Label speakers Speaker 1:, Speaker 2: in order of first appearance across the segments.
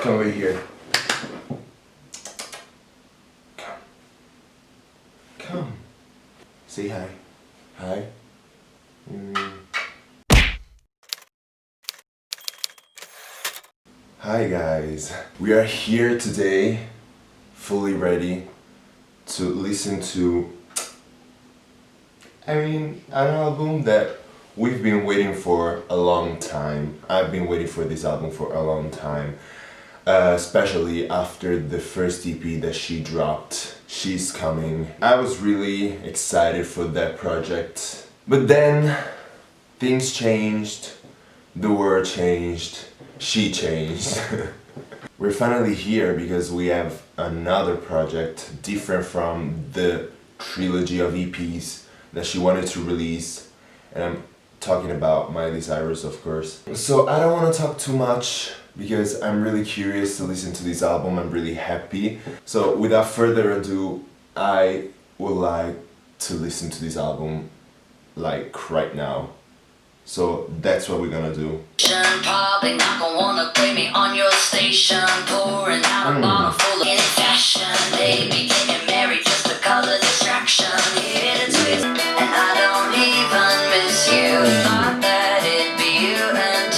Speaker 1: Come over here. Come. Come. Say hi. Hi. Hi guys. We are here today, fully ready to listen to an album that we've been waiting for a long time. I've been waiting for this album for a long time, especially after the first EP that she dropped, She's Coming. I was really excited for that project, but then things changed, the world changed, she changed. We're finally here because we have another project different from the trilogy of EPs that she wanted to release, and I'm talking about Miley Cyrus, of course. So I don't want to talk too much because I'm really curious to listen to this album. I'm really happy. So without further ado, I would like to listen to this album like right now. So that's what we're gonna do.
Speaker 2: Probably not gonna wanna play me on your station, pouring out a bottle full of fashion. Baby, getting married just to cause a distraction. Here to twist, and I don't even miss you. Thought that it'd be you and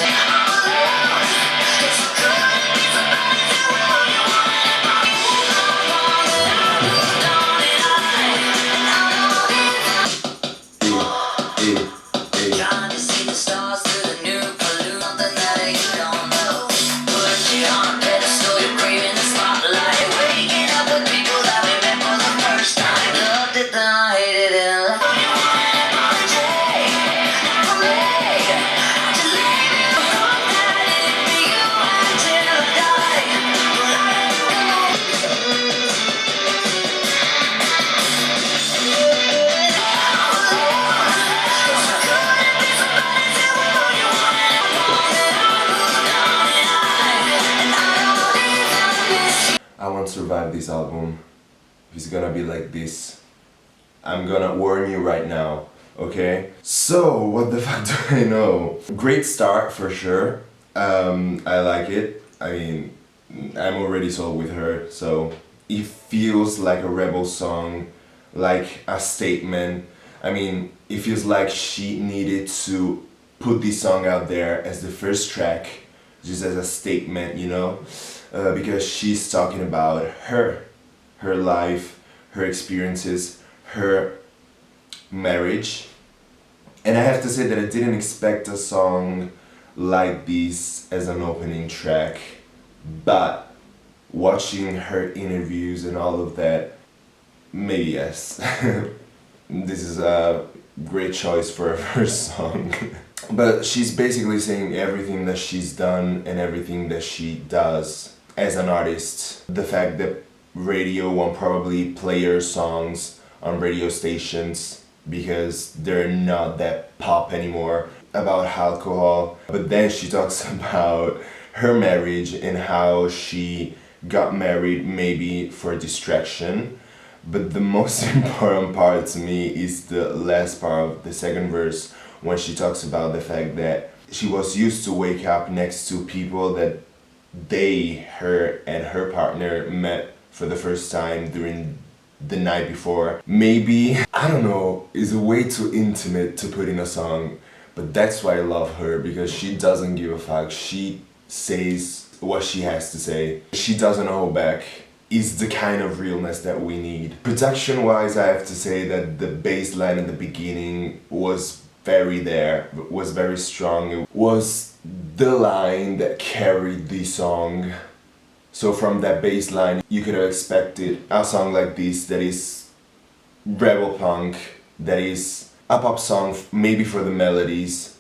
Speaker 2: trying to see the stars through the new balloon. Something that you don't know. Put you on a pedestal, you're craving the spotlight. Waking up with people that we met for the first time. Loved it, then I hated it.
Speaker 1: I won't survive this album. It's gonna be like this. I'm gonna warn you right now, okay? So, what the fuck do I know? Great start for sure. I like it. I mean, I'm already sold with her, so it feels like a rebel song, like a statement. I mean, it feels like she needed to put this song out there as the first track, just as a statement, you know? Because she's talking about her life, her experiences, her marriage. And I have to say that I didn't expect a song like this as an opening track, but watching her interviews and all of that, maybe yes. This is a great choice for a first song. But she's basically saying everything that she's done and everything that she does as an artist. The fact that radio won't probably play her songs on radio stations because they're not that pop anymore, about alcohol. But then she talks about her marriage and how she got married maybe for distraction. But the most important part to me is the last part of the second verse, when she talks about the fact that she was used to wake up next to people that her and her partner met for the first time during the night before. Maybe, I don't know, is way too intimate to put in a song, but that's why I love her, because she doesn't give a fuck. She says what she has to say. She doesn't hold back. Is the kind of realness that we need. Production wise, I have to say that the bass line at the beginning was very strong. It was the line that carried the song. So from that bass line, you could have expected a song like this that is rebel punk, that is a pop song maybe for the melodies.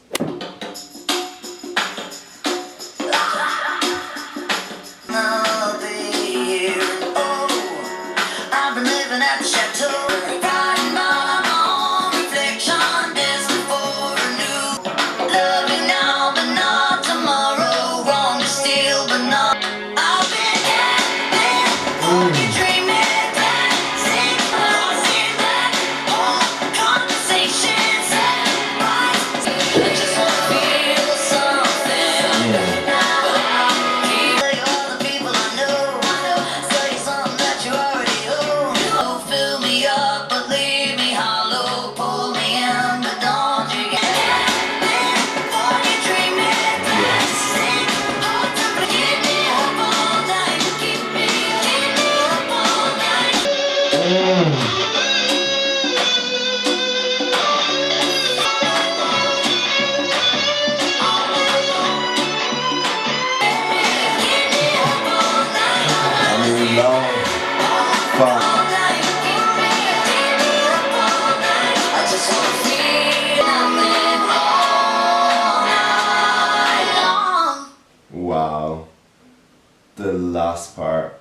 Speaker 1: the last part.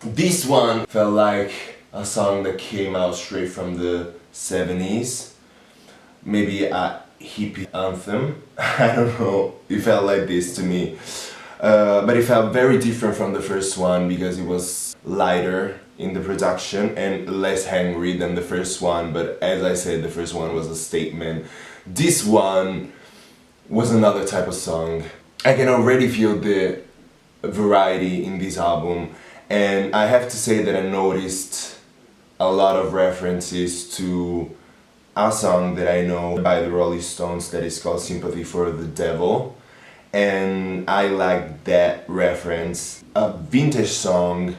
Speaker 1: This one felt like a song that came out straight from the 70s. Maybe a hippie anthem. I don't know. It felt like this to me. But it felt very different from the first one because it was lighter in the production and less angry than the first one. But as I said, the first one was a statement. This one was another type of song. I can already feel the variety in this album, and I have to say that I noticed a lot of references to a song that I know by the Rolling Stones that is called Sympathy for the Devil, and I like that reference. A vintage song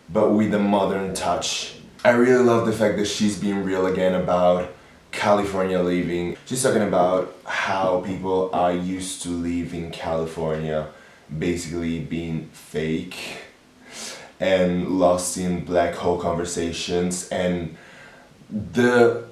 Speaker 1: but with a modern touch. I really love the fact that she's being real again about California living. She's talking about how people are used to live in California, basically being fake and lost in black hole conversations. And the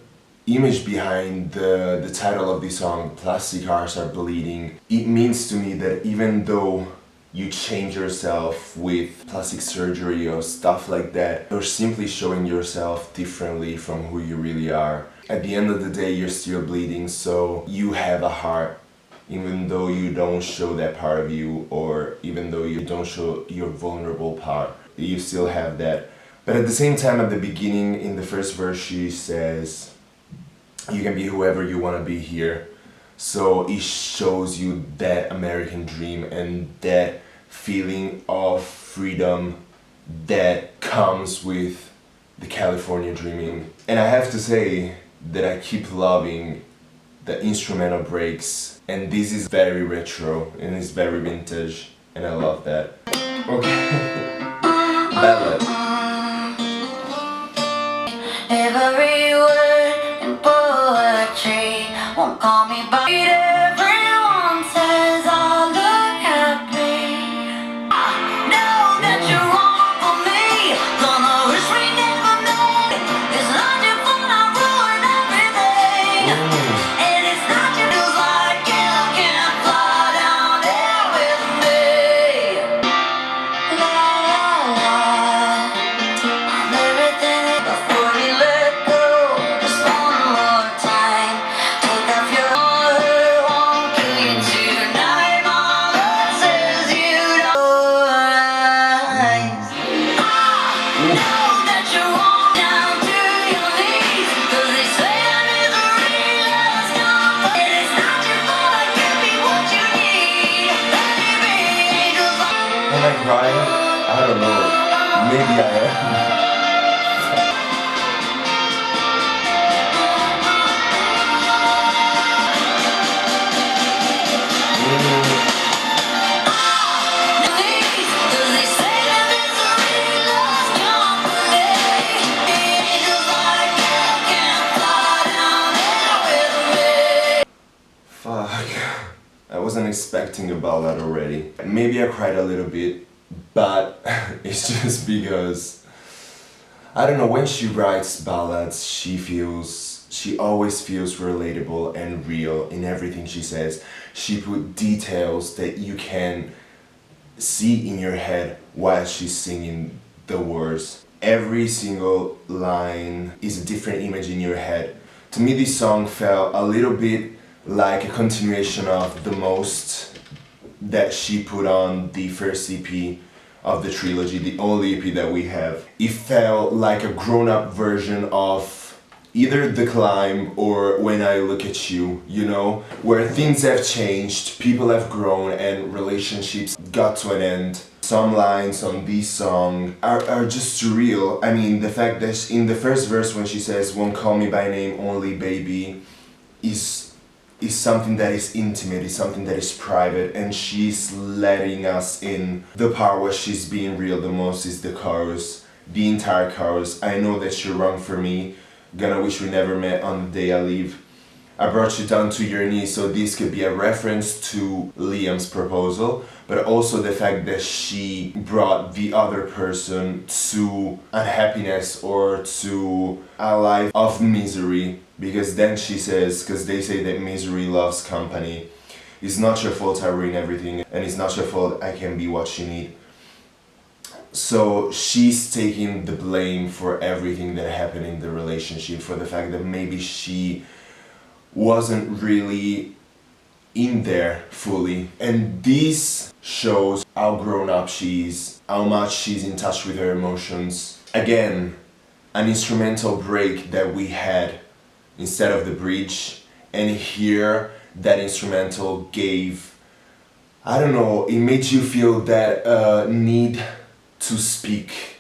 Speaker 1: image behind the title of this song, Plastic Hearts Are Bleeding, it means to me that even though you change yourself with plastic surgery or stuff like that, you're simply showing yourself differently from who you really are. At the end of the day, you're still bleeding, so you have a heart, even though you don't show that part of you, or even though you don't show your vulnerable part, you still have that. But at the same time, at the beginning, in the first verse, she says, you can be whoever you want to be here. So it shows you that American dream and that feeling of freedom that comes with the California dreaming. And I have to say that I keep loving the instrumental breaks, and this is very retro and it's very vintage, and I love that. Okay. Ballad.
Speaker 2: Every word in poetry won't call me by everyone says I look happy. I know that you're wrong for me. Gonna wish we never met. It's not your fault I ruined everything. And it's not your feels like you can fly down there with me. La la la. I'm everything before we let go. Just one more time. Take off your won't kill you tonight. My love says you don't rise. I know that you're wrong down to your knees. 'Cause they say that misery loves company. And it's not your fault I give me what you need. Baby, angels
Speaker 1: Am I crying? I don't know. Maybe I am. Fuck. I wasn't expecting a ballad already. Maybe I cried a little bit, but it's just because I don't know, when she writes ballads, she always feels relatable and real in everything she says. She put details that you can see in your head while she's singing the words. Every single line is a different image in your head. To me, this song felt a little bit like a continuation of The Most that she put on the first EP of the trilogy, the only EP that we have. It felt like a grown-up version of either The Climb or When I Look at You, you know, where things have changed, people have grown, and relationships got to an end. Some lines on this song are just surreal. I mean, the fact that in the first verse when she says, won't call me by name, only baby, is something that is intimate, is something that is private, and she's letting us in. The part where she's being real the most is the chorus, the entire chorus. I know that you're wrong for me, gonna wish we never met on the day I leave. I brought you down to your knees, so this could be a reference to Liam's proposal, but also the fact that she brought the other person to unhappiness or to a life of misery. Because then she says, because they say that misery loves company, It's not your fault I ruin everything, and it's not your fault I can be what you need. So she's taking the blame for everything that happened in the relationship, for the fact that maybe she wasn't really in there fully. And this shows how grown up she is, how much she's in touch with her emotions. Again, an instrumental break that we had instead of the bridge, and here that instrumental gave, I don't know, it made you feel that need to speak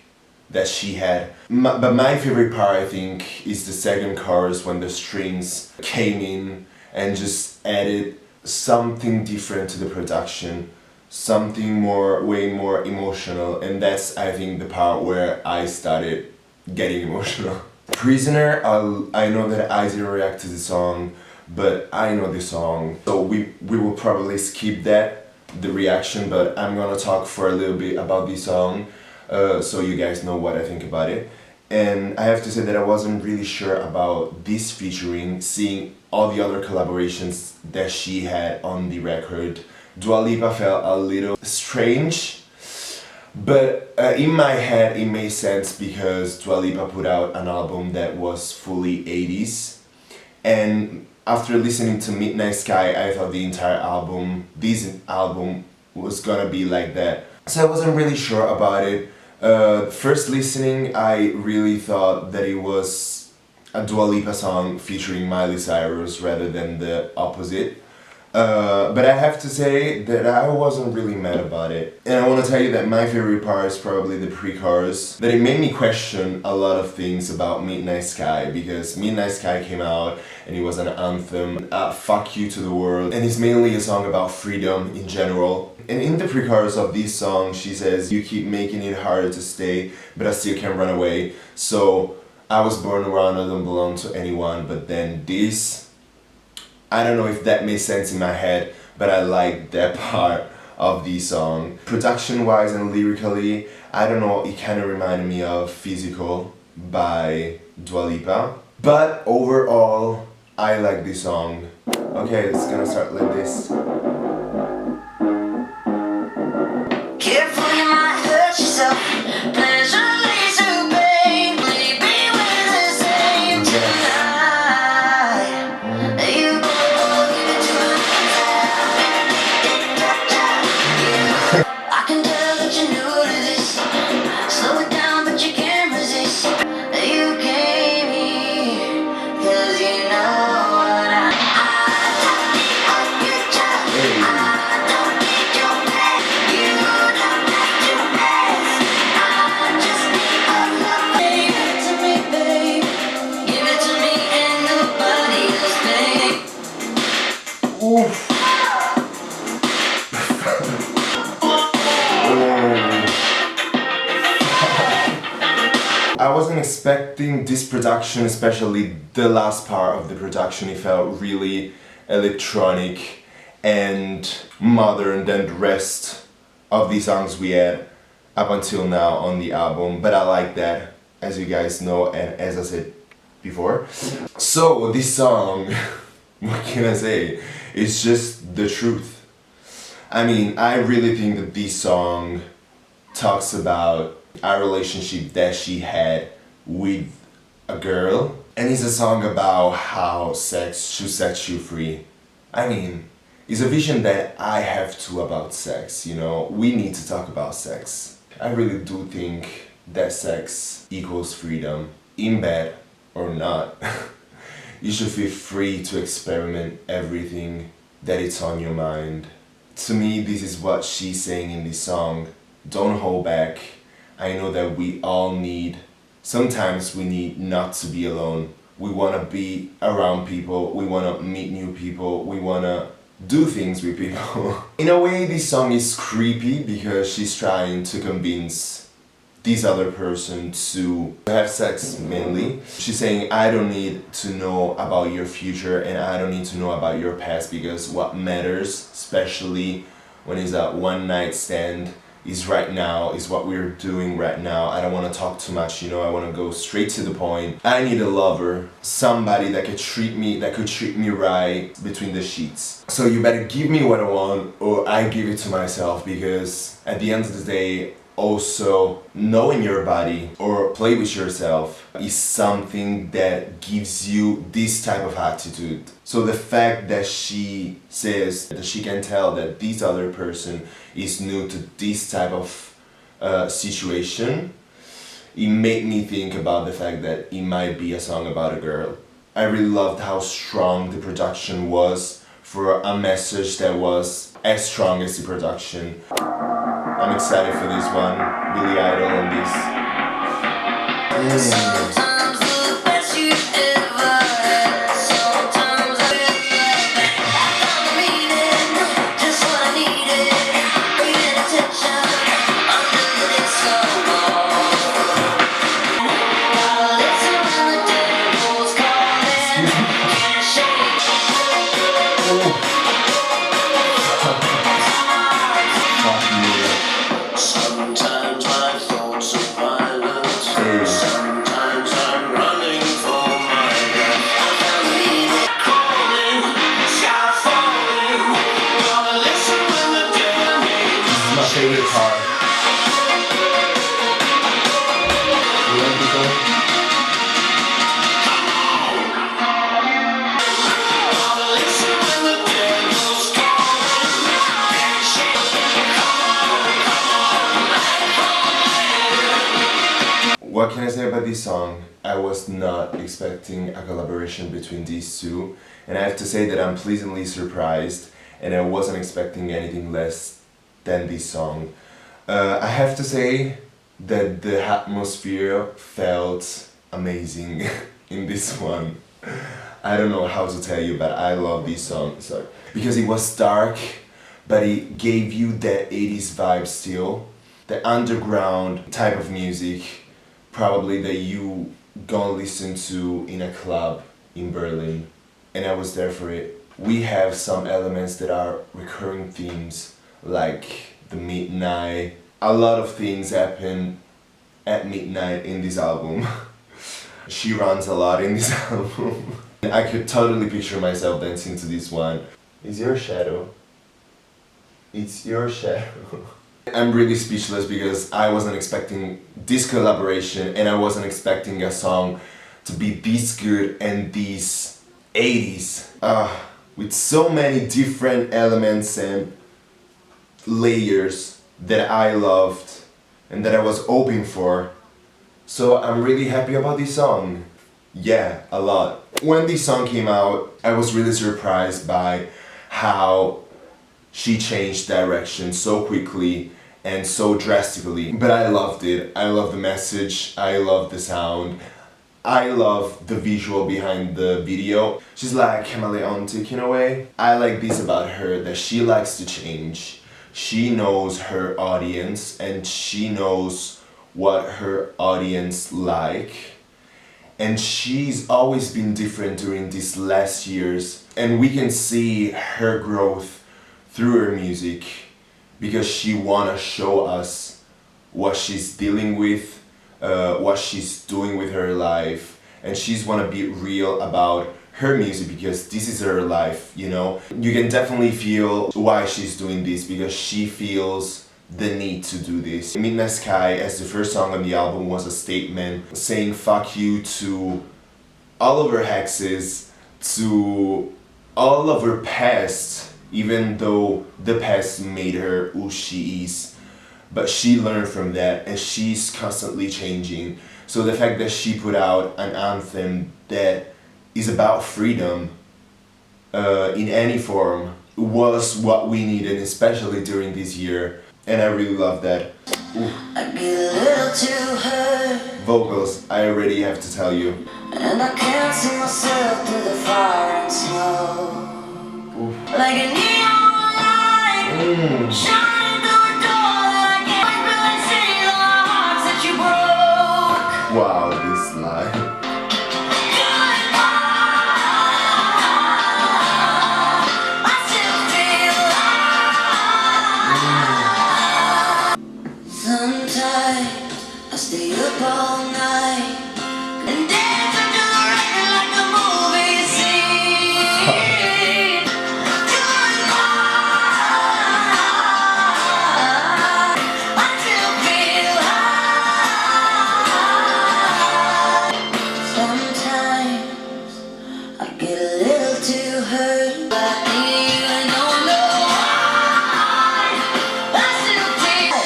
Speaker 1: that she had. But my favorite part, I think, is the second chorus, when the strings came in and just added something different to the production, something more, way more emotional, and that's, I think, the part where I started getting emotional. Prisoner, I know that I didn't react to the song, but I know the song, so we will probably skip the reaction, but I'm gonna talk for a little bit about this song, so you guys know what I think about it. And I have to say that I wasn't really sure about this featuring, seeing all the other collaborations that she had on the record. Dua Lipa felt a little strange, but in my head it made sense because Dua Lipa put out an album that was fully 80s, and after listening to Midnight Sky, I thought this album was gonna be like that. So I wasn't really sure about it. First listening, I really thought that it was a Dua Lipa song featuring Miley Cyrus rather than the opposite. But I have to say that I wasn't really mad about it. And I want to tell you that my favorite part is probably the pre-chorus. That it made me question a lot of things about Midnight Sky, because Midnight Sky came out and it was an anthem, fuck you to the world. And it's mainly a song about freedom in general. And in the pre-chorus of this song, she says, you keep making it harder to stay, but I still can't run away. So I was born around, I don't belong to anyone, but then this, I don't know if that made sense in my head, but I like that part of the song. Production wise and lyrically, I don't know, it kind of reminded me of Physical by Dua Lipa. But overall, I like this song. Okay, it's gonna start like this.
Speaker 2: Careful, you might hurt yourself. Pleasure leads to pain. Maybe we're the same tonight. You give it to me. I can tell that you're new to this. Slow it down, but you can't resist. You came here 'cause you know what I don't need all your time. I don't need your man. You don't have to ask. I just need a love. Give it to me, babe. Give it to me and nobody else, babe.
Speaker 1: Oof. I wasn't expecting this production, especially the last part of the production. It felt really electronic and modern than the rest of the songs we had up until now on the album, but I like that, as you guys know and as I said before. So this song, what can I say? It's just the truth. I mean, I really think that this song talks about a relationship that she had with a girl, and it's a song about how sex should set you free. I mean, it's a vision that I have too about sex, you know? We need to talk about sex. I really do think that sex equals freedom, in bed or not. You should feel free to experiment everything that it's on your mind. To me, this is what she's saying in this song. Don't hold back. I know that we all need, sometimes we need not to be alone. We want to be around people, we want to meet new people, we want to do things with people. In a way, this song is creepy because she's trying to convince this other person to have sex mainly. She's saying, I don't need to know about your future and I don't need to know about your past, because what matters, especially when it's a one night stand, is right now, is what we're doing right now. I don't want to talk too much, you know, I want to go straight to the point. I need a lover, somebody that could treat me right between the sheets. So you better give me what I want or I give it to myself, because at the end of the day, also knowing your body or play with yourself is something that gives you this type of attitude. So the fact that she says that she can tell that this other person is new to this type of situation, it made me think about the fact that it might be a song about a girl. I really loved how strong the production was for a message that was as strong as the production. I'm excited for this one. Billy Idol on this.
Speaker 2: Sometimes the best you ever had. Sometimes I feel like I found the meaning, just what I needed. Paying attention under this snowball. Listen when the devil's calling. Can't shake. Sometimes my thoughts are violent. Sometimes I'm running for my life. I found the meaning. Calling, sky falling. Gotta listen when the devil means.
Speaker 1: This is my favorite part. You like this one?
Speaker 2: Gotta listen when the devil's calling. Can't shake.
Speaker 1: What can I say about this song? I was not expecting a collaboration between these two, and I have to say that I'm pleasantly surprised, and I wasn't expecting anything less than this song. I have to say that the atmosphere felt amazing in this one. I don't know how to tell you, but I love this song. Sorry. Because it was dark, but it gave you that 80s vibe still. The underground type of music, probably that you gonna listen to in a club in Berlin. And I was there for it. We have some elements that are recurring themes, like the midnight. A lot of things happen at midnight in this album. She runs a lot in this album. I could totally picture myself dancing to this one. It's your shadow. It's your shadow. I'm really speechless because I wasn't expecting this collaboration, and I wasn't expecting a song to be this good and these 80s. With so many different elements and layers that I loved and that I was hoping for. So I'm really happy about this song. Yeah, a lot. When this song came out, I was really surprised by how she changed direction so quickly and so drastically. But I loved it. I love the message. I love the sound. I love the visual behind the video. She's like chameleontic in a way. I like this about her, that she likes to change. She knows her audience and she knows what her audience like. And she's always been different during these last years. And we can see her growth through her music because she wanna show us what she's dealing with, what she's doing with her life, and she's wanna be real about her music because this is her life, you know? You can definitely feel why she's doing this, because she feels the need to do this. Midnight Sky, as the first song on the album, was a statement saying fuck you to all of her exes, to all of her past, even though the past made her who she is. But she learned from that and she's constantly changing. So the fact that she put out an anthem that is about freedom in any form was what we needed, especially during this year. And I really love that. Ooh.
Speaker 2: I get a little too hurt.
Speaker 1: Vocals, I already have to tell you.
Speaker 2: And I can't see myself through the fire and snow.
Speaker 1: Oof.
Speaker 2: Like a neon light shining through a door that I can't really see the hearts that you broke.
Speaker 1: Wow, this line.
Speaker 2: Goodbye, I still feel alive. Sometimes I stay up all night and dance under the record like a movie scene. Doing mine, I still feel high. Sometimes I get a little too hurt, but even don't know why. I still feel.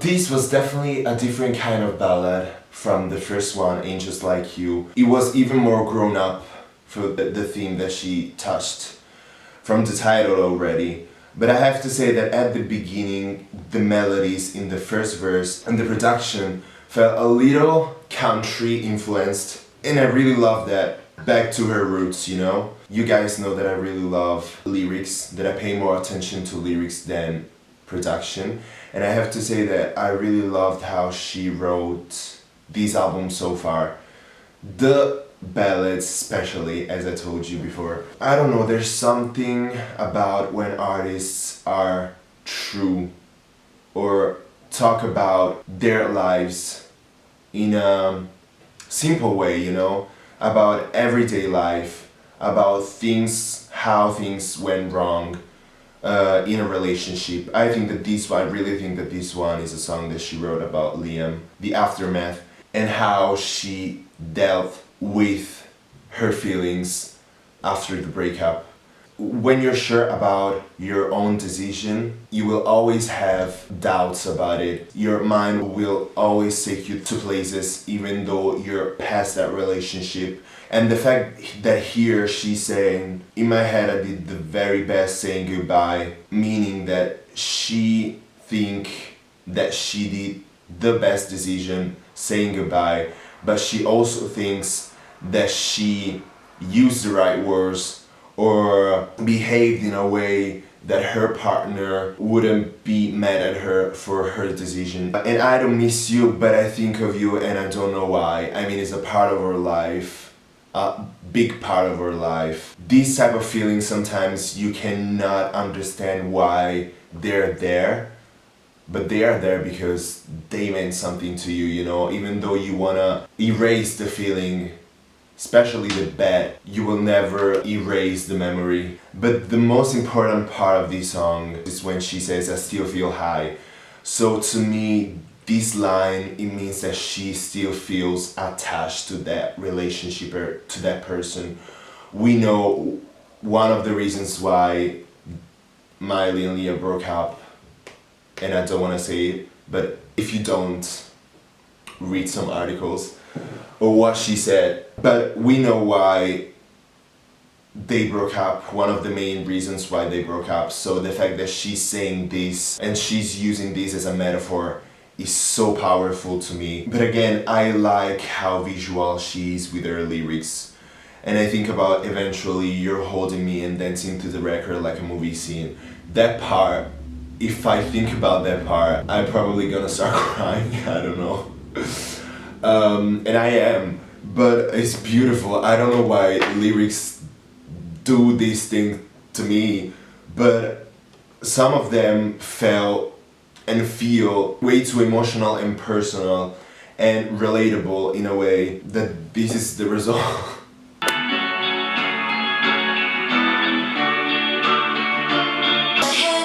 Speaker 1: This was definitely a different kind of ballad from the first one, Ain't Just Like You. It was even more grown up for the theme that she touched from the title already. But I have to say that at the beginning, the melodies in the first verse and the production felt a little country influenced, and I really love that. Back to her roots, you know? You guys know that I really love lyrics, that I pay more attention to lyrics than production. And I have to say that I really loved how she wrote this album so far. The ballads especially, as I told you before. I don't know, there's something about when artists are true or talk about their lives in a simple way, you know? About everyday life, about things, how things went wrong in a relationship. I really think that this one is a song that she wrote about Liam, the aftermath, and how she dealt with her feelings after the breakup. When you're sure about your own decision, you will always have doubts about it. Your mind will always take you to places even though you're past that relationship. And the fact that here she's saying, in my head I did the very best saying goodbye, meaning that she think that she did the best decision saying goodbye, but she also thinks that she used the right words or behaved in a way that her partner wouldn't be mad at her for her decision. And I don't miss you, but I think of you and I don't know why. I mean, it's a part of our life, a big part of our life. These type of feelings, sometimes you cannot understand why they're there, but they are there because they meant something to you, you know? Even though you wanna erase the feeling, especially the bad, you will never erase the memory. But the most important part of this song is when she says, I still feel high. So to me, this line, it means that she still feels attached to that relationship or to that person. We know one of the reasons why Miley and Leah broke up, and I don't want to say it, but if you don't, read some articles or what she said. But we know why they broke up, one of the main reasons why they broke up. So the fact that she's saying this and she's using this as a metaphor is so powerful to me. But again, I like how visual she is with her lyrics. And I think about eventually you're holding me and dancing to the record like a movie scene. That part, if I think about that part, I'm probably gonna start crying, I don't know. And I am, but it's beautiful. I don't know why lyrics do this thing to me, but some of them felt and feel way too emotional and personal and relatable in a way that this is the result.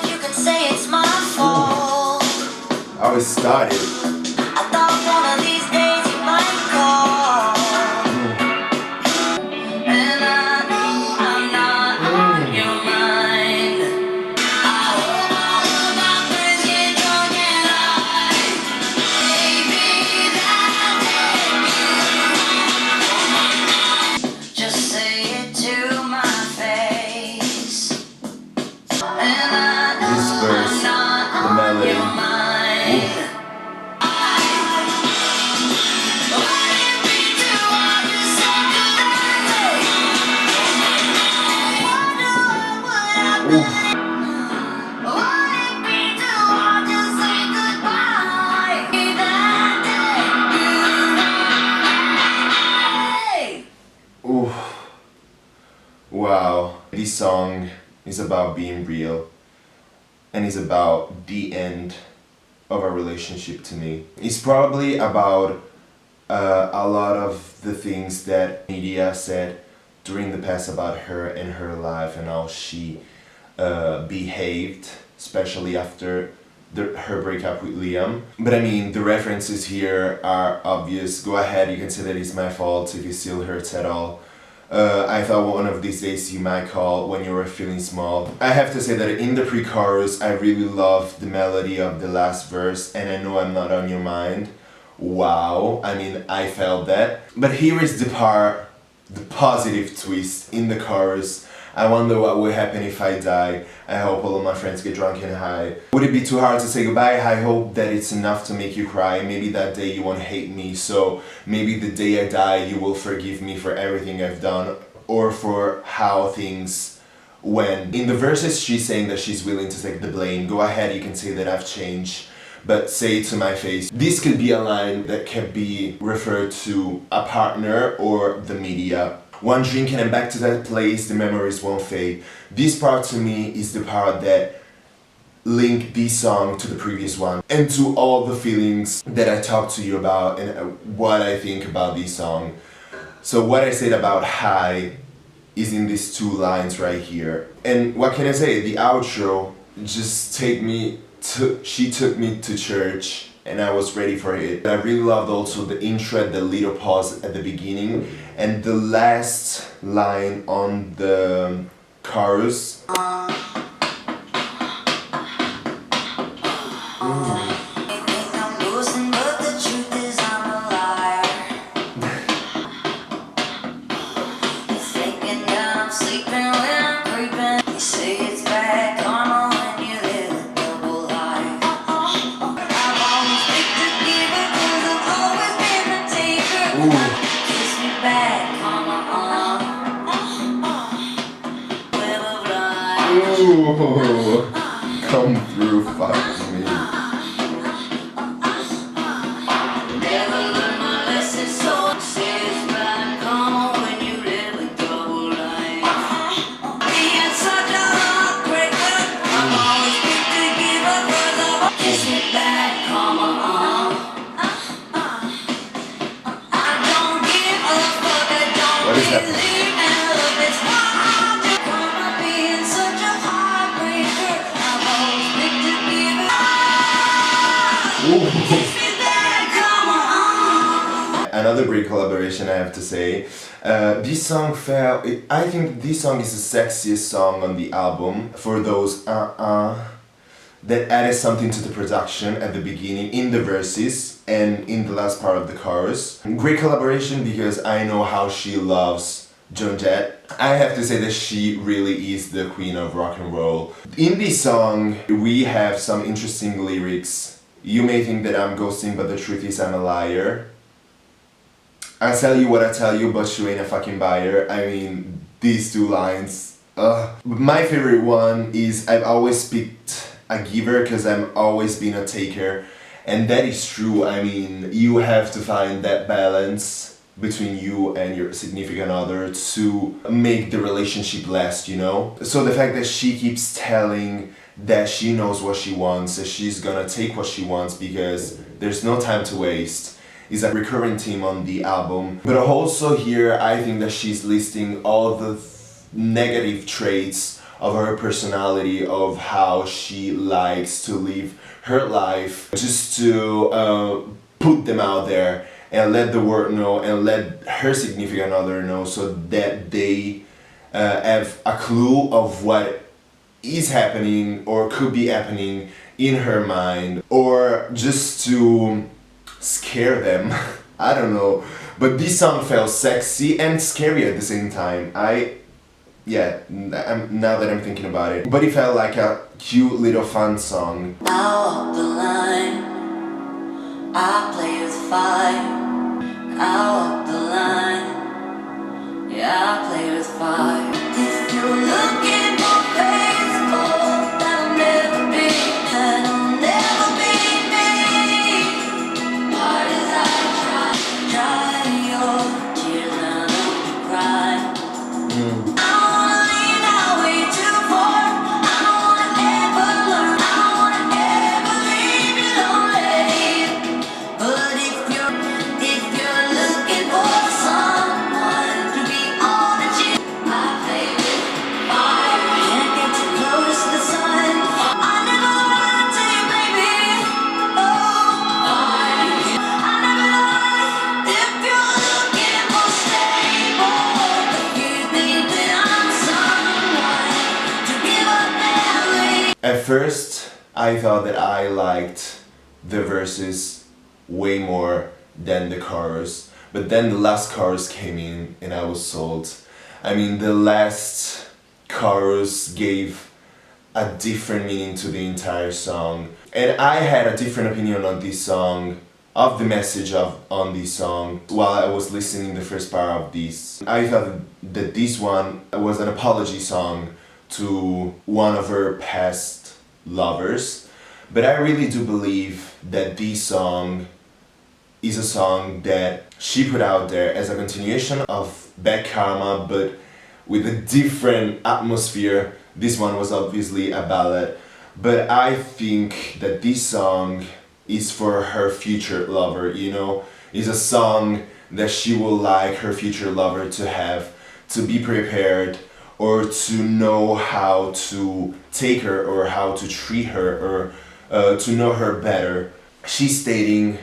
Speaker 2: You can say it's my fault.
Speaker 1: How it started.
Speaker 2: I thought one of these days you might call. And I know I'm not on your mind. I hope all of my friends get drunk and high. Maybe that just say it to my face. And I know
Speaker 1: This verse,
Speaker 2: I'm not
Speaker 1: the
Speaker 2: on
Speaker 1: melody.
Speaker 2: your mind.
Speaker 1: Ooh. Wow. This song is about being real. and it's about the end of a relationship to me. It's probably about a lot of the things that media said during the past about her and her life and how she behaved, especially after her breakup with Liam. But I mean, the references here are obvious. Go ahead, you can say that it's my fault if it still hurts at all. I thought one of these days you might call when you were feeling small. I have to say that in the pre-chorus, I really love the melody of the last verse, and I know I'm not on your mind. Wow, I mean, I felt that. But here is the part, the positive twist in the chorus. I wonder what will happen if I die. I hope all of my friends get drunk and high. Would it be too hard to say goodbye? I hope that it's enough to make you cry. Maybe that day you won't hate me, so maybe the day I die you will forgive me for everything I've done or for how things went. In the verses she's saying that she's willing to take the blame. Go ahead, you can say that I've changed, but say it to my face. This could be a line that can be referred to a partner or the media. One drink and I'm back to that place, the memories won't fade. This part to me is the part that link this song to the previous one and to all the feelings that I talked to you about and what I think about this song. So what I said about high is in these two lines right here. And what can I say? The outro just she took me to church and I was ready for it. I really loved also the intro, the little pause at the beginning, and the last line on the chorus. Ooh, come through, fuck me. What is happening? Another great collaboration, I have to say. This song I think this song is the sexiest song on the album for those that added something to the production at the beginning, in the verses and in the last part of the chorus. Great collaboration because I know how she loves Joan Jett. I have to say that she really is the queen of rock and roll. In this song, we have some interesting lyrics. You may think that I'm ghosting, but the truth is I'm a liar. I tell you what I tell you, but you ain't a fucking buyer. I mean, these two lines. My favorite one is I've always picked a giver because I'm always been a taker. And that is true. I mean, you have to find that balance between you and your significant other to make the relationship last, you know? So the fact that she keeps telling that she knows what she wants, that she's gonna take what she wants because there's no time to waste, is a recurring theme on the album. But also here, I think that she's listing all the negative traits of her personality, of how she likes to live her life, just to put them out there and let the world know and let her significant other know so that they have a clue of what is happening or could be happening in her mind, or just to scare them. I don't know, but this song felt sexy and scary at the same time. Now that I'm thinking about it, but it felt like a cute little fun song.
Speaker 2: I walk the line, I play with fire. I walk the line, yeah, I play with fire. If you're looking for faithful, that'll never be me. Hard as I try your tears and I'll cry. I don't wanna leave that way too far. I don't wanna ever learn.
Speaker 1: At first, I thought that I liked the verses way more than the chorus, but then the last chorus came in and I was sold. I mean, the last chorus gave a different meaning to the entire song, and I had a different opinion on this song, of the message on this song, while I was listening the first part of this. I thought that this one was an apology song to one of her past lovers, but I really do believe that this song is a song that she put out there as a continuation of Bad Karma, but with a different atmosphere. This one was obviously a ballad, but I think that this song is for her future lover, you know? It's a song that she will like her future lover to have, to be prepared, or to know how to take her, or how to treat her, or to know her better. She's stating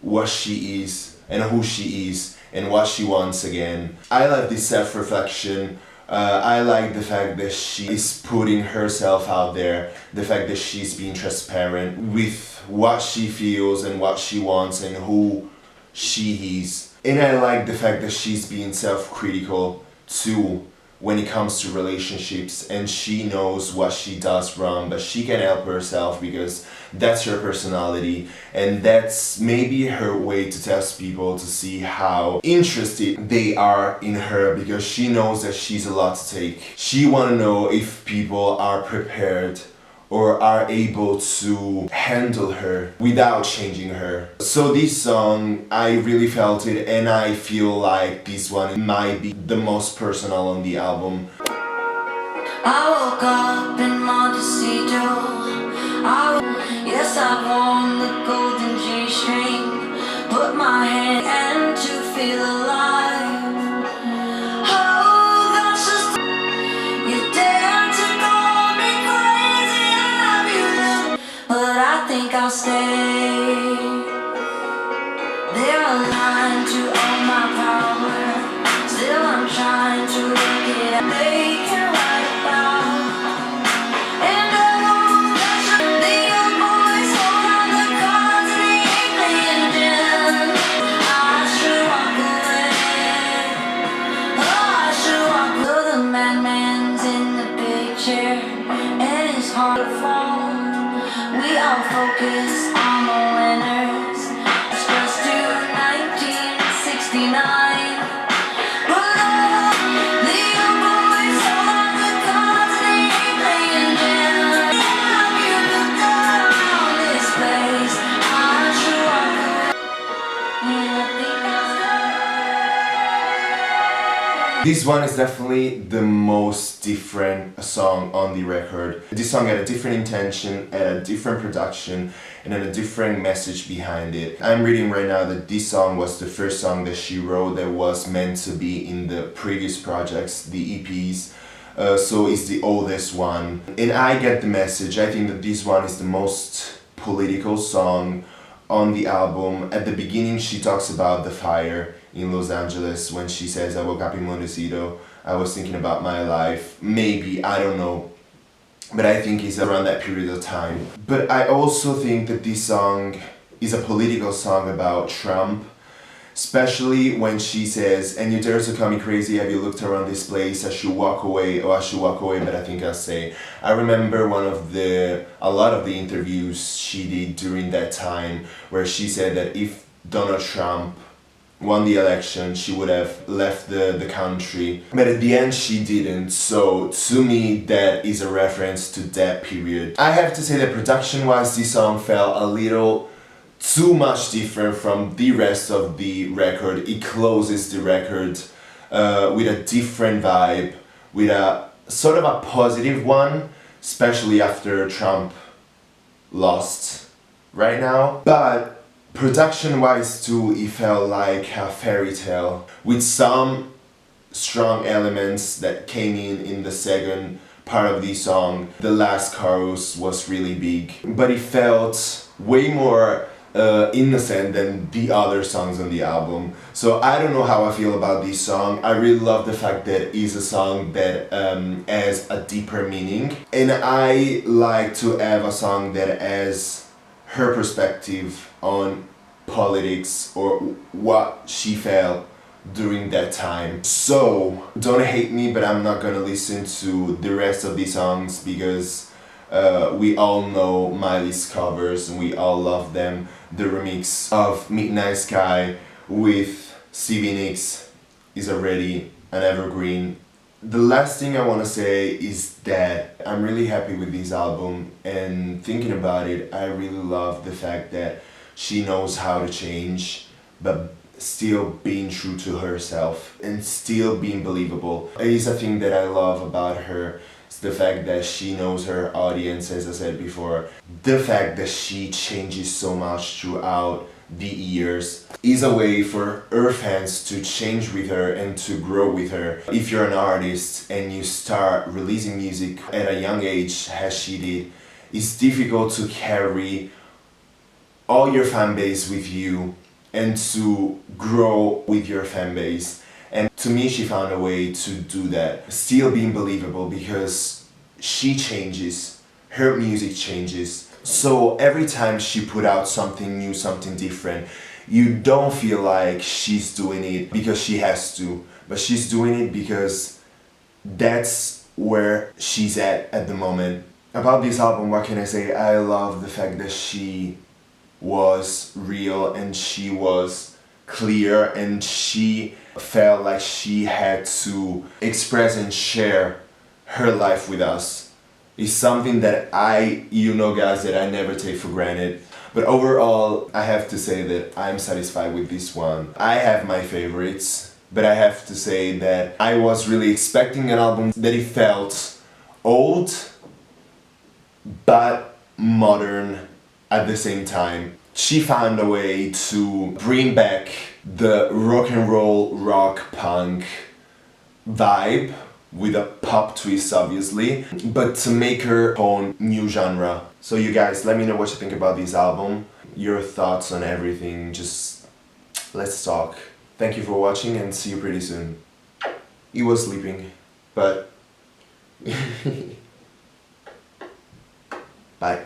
Speaker 1: what she is, and who she is, and what she wants again. I like this self-reflection. I like the fact that she is putting herself out there, the fact that she's being transparent with what she feels and what she wants and who she is. And I like the fact that she's being self-critical too when it comes to relationships, and she knows what she does wrong, but she can help herself because that's her personality, and that's maybe her way to test people to see how interested they are in her, because she knows that she's a lot to take. She want to know if people are prepared or are able to handle her without changing her. So this song, I really felt it, and I feel like this one might be the most personal on the album.
Speaker 2: I woke up in Montecito. Yes, I won the golden G-string. Put my hand and to feel alive. Oh, that's just you dare to call me crazy. Have you looked? But I think I'll stay. They're aligned to all my power. Still I'm trying to work it out. They can write about. And I know that the young boys hold on the cards and they ain't playing gin. I should walk away. Oh, I should walk away. So the madman's in the big chair and it's hard to fall. We all focus on the winners. It's just to 1969.
Speaker 1: This one is definitely the most different song on the record. This song had a different intention, had a different production, and had a different message behind it. I'm reading right now that this song was the first song that she wrote that was meant to be in the previous projects, the EPs. So it's the oldest one. And I get the message. I think that this one is the most political song on the album. At the beginning she talks about the fire in Los Angeles when she says, I woke up in Montecito, I was thinking about my life. Maybe, I don't know. But I think it's around that period of time. But I also think that this song is a political song about Trump, especially when she says, and you dare to call me crazy, have you looked around this place, I should walk away, but I think I'll stay. I remember a lot of the interviews she did during that time where she said that if Donald Trump won the election, she would have left the country. But at the end she didn't, so to me that is a reference to that period. I have to say that production-wise this song felt a little too much different from the rest of the record. It closes the record with a different vibe, with a sort of a positive one, especially after Trump lost right now. But production-wise too, it felt like a fairy tale with some strong elements that came in the second part of the song. The last chorus was really big, but it felt way more innocent than the other songs on the album. So I don't know how I feel about this song. I really love the fact that it's a song that has a deeper meaning, and I like to have a song that has her perspective on politics or what she felt during that time. So don't hate me, but I'm not gonna listen to the rest of these songs because we all know Miley's covers and we all love them. The remix of Midnight Sky with Stevie Nicks is already an evergreen. The last thing I want to say is that I'm really happy with this album, and thinking about it, I really love the fact that she knows how to change but still being true to herself and still being believable. It is a thing that I love about her. It's the fact that she knows her audience, as I said before. The fact that she changes so much throughout the years is a way for her fans to change with her and to grow with her. If you're an artist and you start releasing music at a young age, as she did, it's difficult to carry all your fan base with you and to grow with your fan base. And to me, she found a way to do that, still being believable, because she changes, her music changes. So every time she put out something new, something different, you don't feel like she's doing it because she has to, but she's doing it because that's where she's at the moment. About this album, what can I say? I love the fact that she was real and she was clear and she felt like she had to express and share her life with us. It's something that guys, that I never take for granted. But overall, I have to say that I'm satisfied with this one. I have my favorites, but I have to say that I was really expecting an album that it felt old but modern at the same time. She found a way to bring back the rock and roll, rock, punk vibe with a pop twist, obviously, but to make her own new genre. So you guys, let me know what you think about this album, your thoughts on everything. Just let's talk. Thank you for watching and see you pretty soon. He was sleeping, but bye.